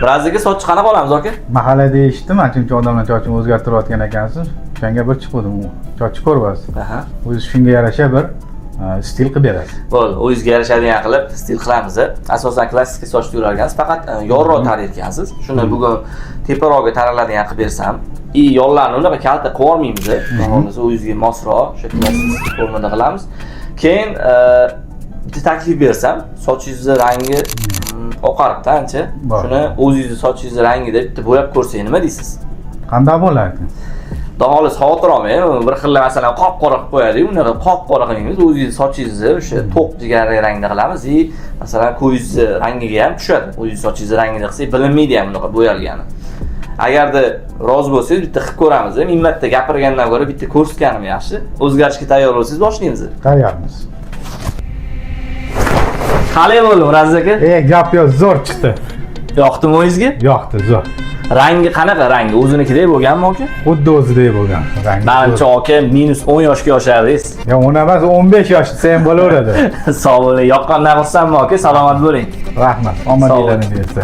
Birazga soch qanaqa olamiz aka? Mahallada eshitdim, ancha odamlar sochini o'zgartirayotgan ekansiz. O'shanga bir chiqdim. Sochni ko'rasiz. Aha. O'zi shunga yarasha bir stil qilib berasiz. Bo'ldi, o'zingizga yarashadigan qilib stil qilamiz. Asosan klassik soch yurarkansiz, faqat yorroq tarar ekansiz. Shuni bugun teparoqga taraladigan qilib bersam, yo'llarni unaqa kalta qilib olmaymiz. Bo'lmasa o'zingizga mosroq, o'sha klassik formada qilamiz. Keyin bitta taklif bersam, sochingizni rangi oqaribdi ancha. Shuni o'zingizni sochingizni rangida bitta bo'yab ko'rsak nima deysiz? Qanday bo'lardi? Xolis xavotir olmang, bir xil masalan qop-qora qilib qo'yaylik, unaqa qop-qora qilmaymiz, o'zingiz sochingizni o'sha to'q jigar rangda qilamiz. Masalan ko'zingiz rangiga ham tushadi. O'zingiz sochingizni rangida qilsak bilinmaydi ham bunaqa bo'yalgani. Agarda rozi bo'lsangiz bitta qilib ko'ramiz. Ming marta gapirgandan ko'ra bitta ko'rsatganim yaxshi. O'zgarishga tayyor bo'lsangiz boshlaymiz. Tayyormiz. Qalay bo'ldi Muraz aka? Gap yo'q, zo'r chiqdi. Yoqdimi o'zingizga? Yoqdi, zo'r. Rangi qanaqa rangi? O'zinikidek bo'lganmi aka? Xuddi o'zidek bo'lgan rangi. Menimcha aka -10 yoshga yoshardingiz. Ya 10 emas, 15 yosh desam bo'laveradi. Sog' bo'ling. Yoqqandan xursandman aka, salomat bo'ling. Rahmat. Omadinglarni bersin.